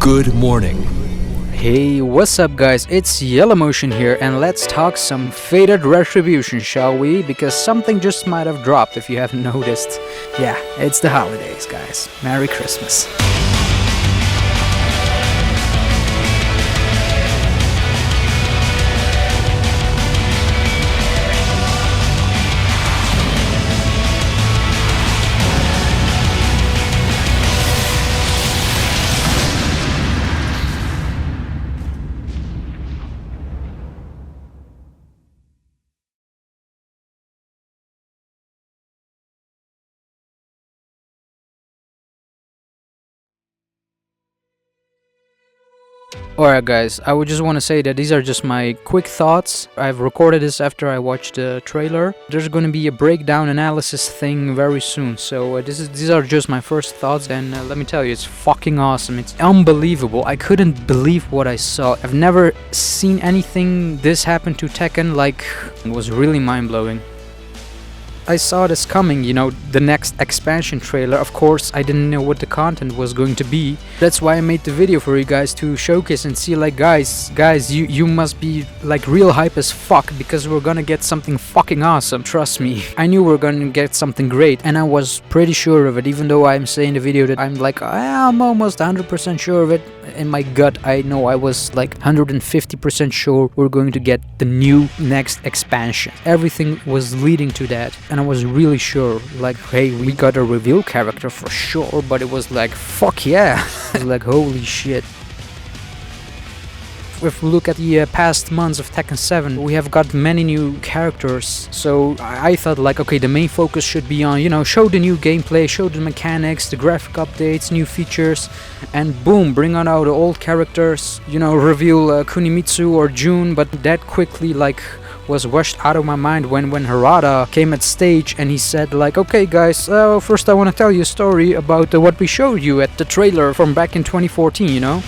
Good morning. Hey, what's up guys, it's YellowMotion here, and let's talk some Fated Retribution, shall we? Because something just might have dropped if you haven't noticed. Yeah, it's the holidays guys. Merry Christmas. Alright guys, I would just want to say that these are just my quick thoughts. I've recorded this after I watched the trailer. There's going to be a breakdown analysis thing very soon, so these are just my first thoughts, and let me tell you, it's fucking awesome. It's unbelievable. I couldn't believe what I saw. I've never seen anything this happen to Tekken. Like, it was really mind-blowing. I saw this coming, you know, the next expansion trailer. Of course, I didn't know what the content was going to be. That's why I made the video for you guys to showcase and see, like, guys, you must be like real hype as fuck, because we're gonna get something fucking awesome. Trust me. I knew we were gonna get something great, and I was pretty sure of it, even though I'm saying in the video that I'm like, I'm almost 100% sure of it. In my gut, I know I was like 150% sure we're going to get the new next expansion. Everything was leading to that, and I was really sure, like, hey, we got a reveal character for sure, but it was like, fuck yeah. It was like, holy shit. If we look at the past months of Tekken 7, we have got many new characters, so I thought, like, okay, the main focus should be on, you know, show the new gameplay, show the mechanics, the graphic updates, new features, and boom, bring on out the old characters, you know, reveal Kunimitsu or June. But that quickly, like, was washed out of my mind when Harada came at stage and he said, like, okay guys, first I want to tell you a story about what we showed you at the trailer from back in 2014, you know.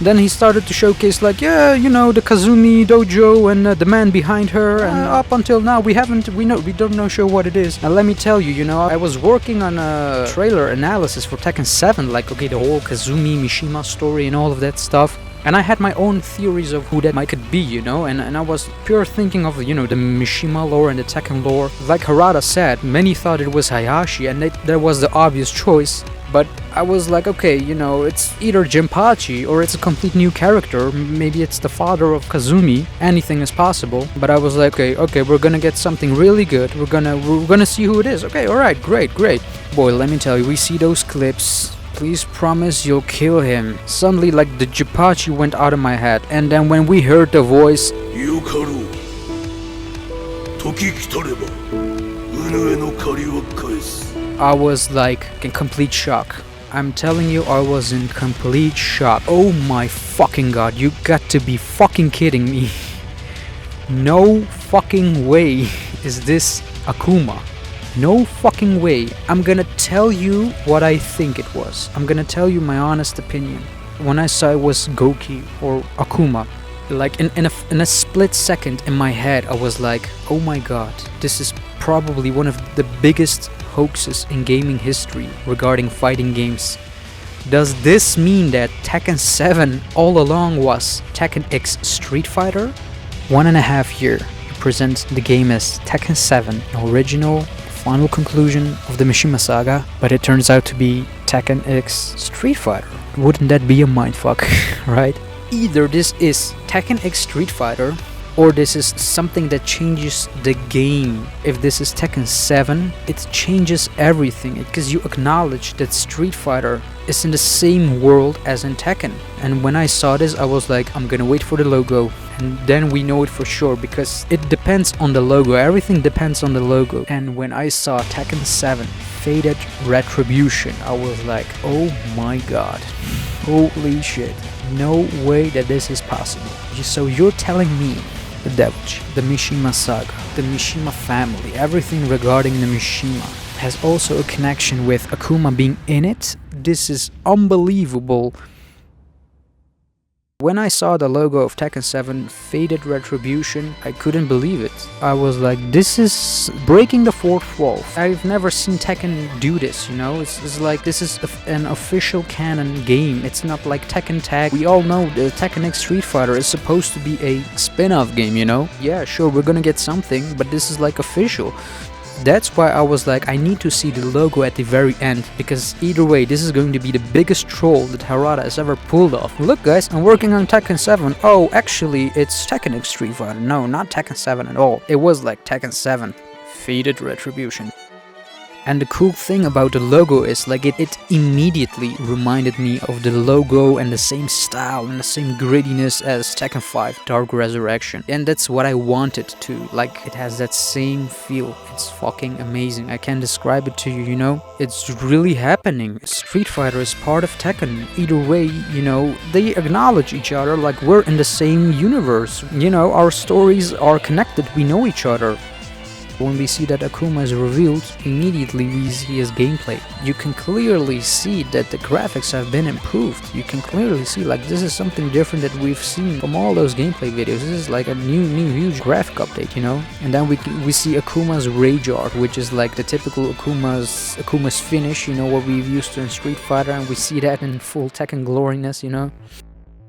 Then he started to showcase, like, yeah, you know, the Kazumi dojo and the man behind her, and up until now we don't know sure what it is. Now let me tell you, you know, I was working on a trailer analysis for Tekken 7, like, okay, the whole Kazumi Mishima story and all of that stuff. And I had my own theories of who that might could be, you know, and I was pure thinking of, you know, the Mishima lore and the Tekken lore. Like Harada said, many thought it was Hayashi, and that was the obvious choice. But I was like, okay, you know, it's either Jinpachi or it's a complete new character. Maybe it's the father of Kazumi. Anything is possible. But I was like, okay, we're gonna get something really good. We're gonna see who it is. Okay, alright, great. Boy, let me tell you, we see those clips. Please promise you'll kill him. Suddenly, like, the Jinpachi went out of my head. And then when we heard the voice, I was like in complete shock. I'm telling you, I was in complete shock. Oh my fucking god, you got to be fucking kidding me. No fucking way is this Akuma. No fucking way. I'm gonna tell you what I think it was. I'm gonna tell you my honest opinion. When I saw it was Goki or Akuma, like in a split second in my head, I was like, oh my god, this is probably one of the biggest hoaxes in gaming history regarding fighting games. Does this mean that Tekken 7 all along was Tekken X Street Fighter? 1.5 years to present the game as Tekken 7, an original final conclusion of the Mishima saga, but it turns out to be Tekken X Street Fighter. Wouldn't that be a mindfuck, right? Either this is Tekken X Street Fighter, or this is something that changes the game. If this is Tekken 7, it changes everything, because you acknowledge that Street Fighter is in the same world as in Tekken. And when I saw this, I was like, I'm gonna wait for the logo, and then we know it for sure, because it depends on the logo. Everything depends on the logo. And when I saw Tekken 7 Fated Retribution, I was like, oh my god, holy shit, no way that this is possible. So you're telling me the Devich, the Mishima saga, the Mishima family, everything regarding the Mishima has also a connection with Akuma being in it? This is unbelievable. When I saw the logo of Tekken 7 Faded Retribution, I couldn't believe it. I was like, this is breaking the fourth wall. I've never seen Tekken do this, you know? It's like, this is an official canon game. It's not like Tekken Tag. We all know the Tekken X Street Fighter is supposed to be a spin-off game, you know? Yeah, sure, we're gonna get something, but this is like official. That's why I was like, I need to see the logo at the very end, because either way, this is going to be the biggest troll that Harada has ever pulled off. Look guys, I'm working on Tekken 7. Oh, actually, it's Tekken X Street Fighter. No, not Tekken 7 at all. It was like Tekken 7 Faded Retribution. And the cool thing about the logo is like it immediately reminded me of the logo and the same style and the same grittiness as Tekken 5 Dark Resurrection. And that's what I wanted to, like, it has that same feel. It's fucking amazing. I can't describe it to you, you know? It's really happening. Street Fighter is part of Tekken. Either way, you know, they acknowledge each other like we're in the same universe. You know, our stories are connected, we know each other. When we see that Akuma is revealed, immediately we see his gameplay. You can clearly see that the graphics have been improved. You can clearly see like this is something different that we've seen from all those gameplay videos. This is like a new huge graphic update, you know? And then we see Akuma's rage art, which is like the typical Akuma's finish, you know, what we've used to in Street Fighter, and we see that in full Tekken gloriness, you know?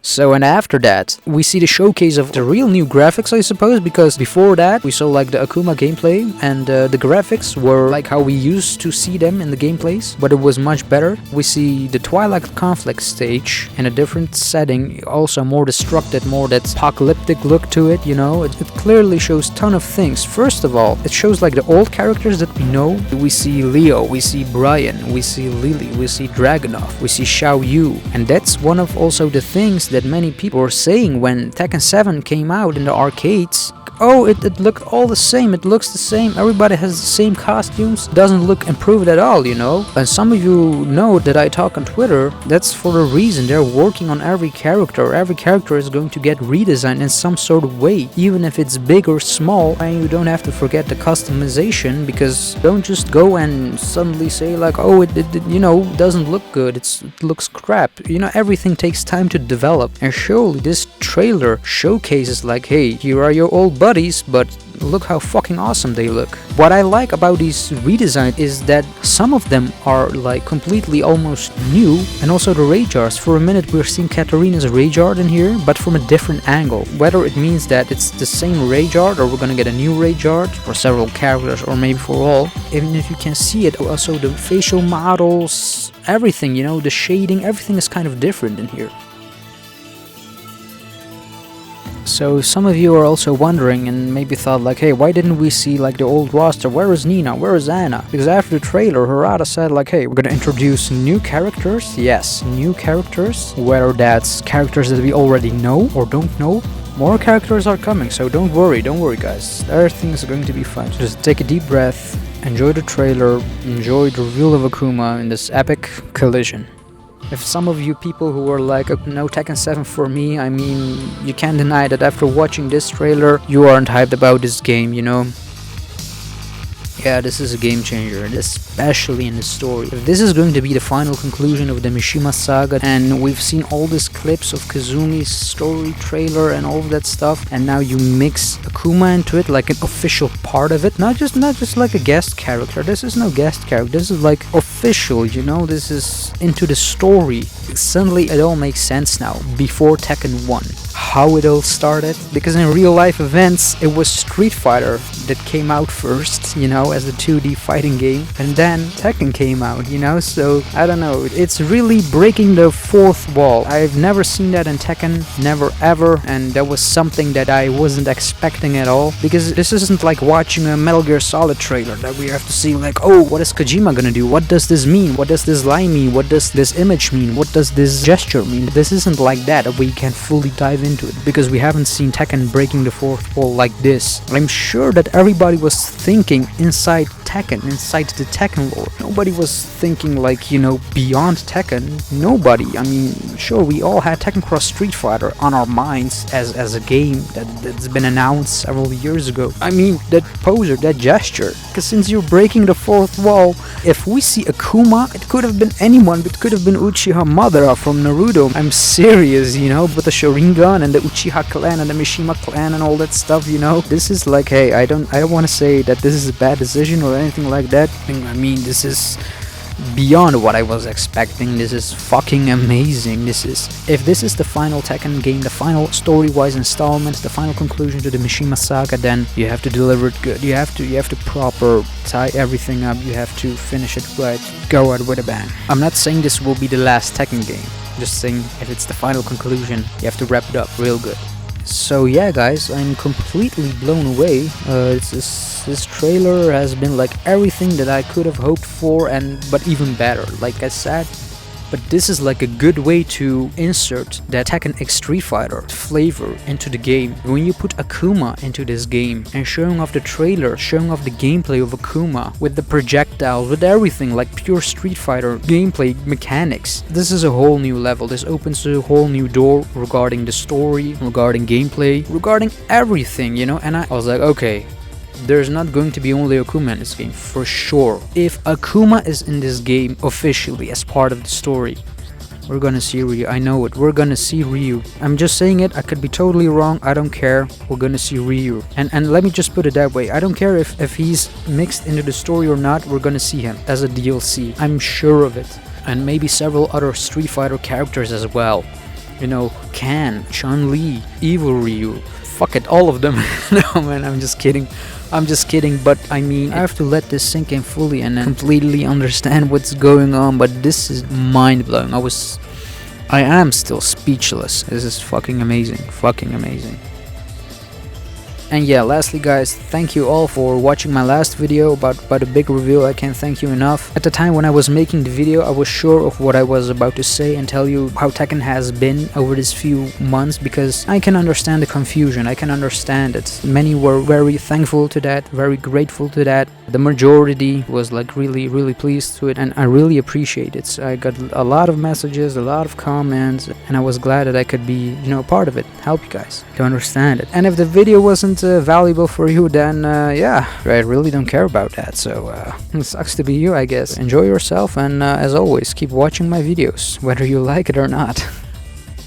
So, and after that, we see the showcase of the real new graphics, I suppose, because before that, we saw like the Akuma gameplay, and the graphics were like how we used to see them in the gameplays, but it was much better. We see the Twilight Conflict stage in a different setting, also more destructive, more that apocalyptic look to it, you know? It clearly shows a ton of things. First of all, it shows like the old characters that we know. We see Leo, we see Brian, we see Lily, we see Dragunov, we see Xiao Yu, and that's one of also the things that many people were saying when Tekken 7 came out in the arcades. Oh, it looked all the same, it looks the same, everybody has the same costumes, doesn't look improved at all, you know? And some of you know that I talk on Twitter, that's for a reason. They're working on every character is going to get redesigned in some sort of way, even if it's big or small. And you don't have to forget the customization, because don't just go and suddenly say like, oh, it you know, doesn't look good, it looks crap. You know, everything takes time to develop, and surely this trailer showcases like, hey, here are your old buddies, but look how fucking awesome they look. What I like about these redesigns is that some of them are like completely almost new, and also the rage arts. For a minute we're seeing Katarina's rage art in here, but from a different angle. Whether it means that it's the same rage art, or we're gonna get a new rage art for several characters, or maybe for all. Even if you can see it, also the facial models, everything, you know, the shading, everything is kind of different in here. So some of you are also wondering and maybe thought like, hey, why didn't we see like the old roster? Where is Nina? Where is Anna? Because after the trailer, Harada said like, hey, we're gonna introduce new characters. Yes, new characters. Whether that's characters that we already know or don't know. More characters are coming, so don't worry guys. Everything is going to be fine. So just take a deep breath, enjoy the trailer, enjoy the reveal of Akuma in this epic collision. If some of you people who are like, no Tekken 7 for me, I mean, you can't deny that after watching this trailer, you aren't hyped about this game, you know? Yeah, this is a game changer, especially in the story. If this is going to be the final conclusion of the Mishima saga, and we've seen all these clips of Kazumi's story trailer and all of that stuff, and now you mix Akuma into it like an official part of it, not just like a guest character. This is no guest character, this is like official, you know, this is into the story. Suddenly it all makes sense now, before Tekken 1. How it all started, because in real life events it was Street Fighter that came out first, you know, as a 2D fighting game, and then Tekken came out, you know, so I don't know, it's really breaking the fourth wall. I've never seen that in Tekken, never ever, and that was something that I wasn't expecting at all, because this isn't like watching a Metal Gear Solid trailer that we have to see like, oh, what is Kojima gonna do, what does this mean, what does this line mean, what does this image mean, what does this gesture mean. This isn't like that we can fully dive into it, because we haven't seen Tekken breaking the fourth wall like this. I'm sure that everybody was thinking inside Tekken, inside the Tekken lore. Nobody was thinking like, you know, beyond Tekken. Nobody. I mean, sure, we all had Tekken Cross Street Fighter on our minds as a game that's been announced several years ago. I mean, that poser, that gesture. Because since you're breaking the fourth wall, if we see Akuma, it could have been anyone. It could have been Uchiha Madara from Naruto. I'm serious, you know, with the Sharingan and the Uchiha clan and the Mishima clan and all that stuff, you know. This is like, hey, I don't want to say that this is a bad decision or anything like that. I mean, this is beyond what I was expecting. This is fucking amazing. If this is the final Tekken game, the final story-wise installment, the final conclusion to the Mishima saga, then you have to deliver it good. You have to proper tie everything up. You have to finish it right, go out with a bang. I'm not saying this will be the last Tekken game. I'm just saying if it's the final conclusion, you have to wrap it up real good. So yeah, guys, I'm completely blown away. This trailer has been like everything that I could have hoped for, but even better, like I said. But this is like a good way to insert that Tekken X Street Fighter flavor into the game. When you put Akuma into this game and showing off the trailer, showing off the gameplay of Akuma with the projectiles, with everything, like pure Street Fighter gameplay mechanics. This is a whole new level. This opens a whole new door regarding the story, regarding gameplay, regarding everything, you know. And I was like, okay, there's not going to be only Akuma in this game, for sure. If Akuma is in this game officially as part of the story, we're gonna see Ryu. I know it. We're gonna see Ryu. I'm just saying it. I could be totally wrong. I don't care. We're gonna see Ryu. And let me just put it that way. I don't care if he's mixed into the story or not. We're gonna see him as a DLC. I'm sure of it. And maybe several other Street Fighter characters as well. You know, Ken, Chun-Li, Evil Ryu. Fuck it, all of them. No man, I'm just kidding. But I mean, I have to let this sink in fully and completely understand what's going on. But this is mind-blowing. I am still speechless. This is fucking amazing. And yeah, lastly guys, thank you all for watching my last video about a big reveal. I can't thank you enough. At the time when I was making the video, I was sure of what I was about to say and tell you how Tekken has been over these few months, because I can understand the confusion, I can understand it. Many were very thankful to that, very grateful to that. The majority was like really pleased to it, and I really appreciate it. So I got a lot of messages, a lot of comments, and I was glad that I could be, you know, part of it, help you guys to understand it. And if the video wasn't valuable for you, then yeah, I really don't care about that. So it sucks to be you, I guess. Enjoy yourself, and as always, keep watching my videos, whether you like it or not.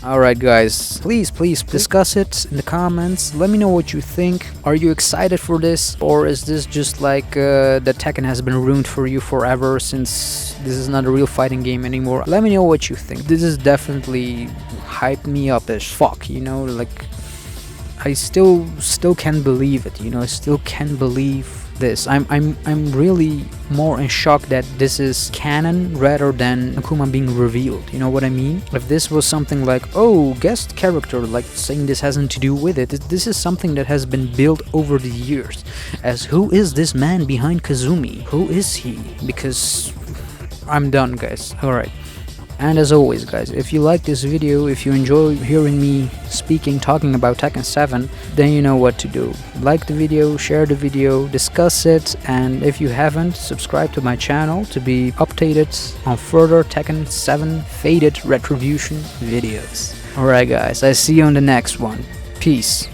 Alright guys, please discuss it in the comments. Let me know what you think. Are you excited for this, or is this just like that Tekken has been ruined for you forever, since this is not a real fighting game anymore? Let me know what you think. This is definitely hyped me up as fuck, you know, like I still can't believe it, you know. I still can't believe this. I'm really more in shock that this is canon rather than Akuma being revealed, you know what I mean? If this was something like, oh, guest character, like saying this hasn't to do with it, this is something that has been built over the years, as who is this man behind Kazumi? Who is he? Because I'm done, guys. Alright. And as always guys, if you like this video, if you enjoy hearing me talking about Tekken 7, then you know what to do. Like the video, share the video, discuss it, and if you haven't, subscribe to my channel to be updated on further Tekken 7 Faded Retribution videos. Alright guys, I see you on the next one. Peace.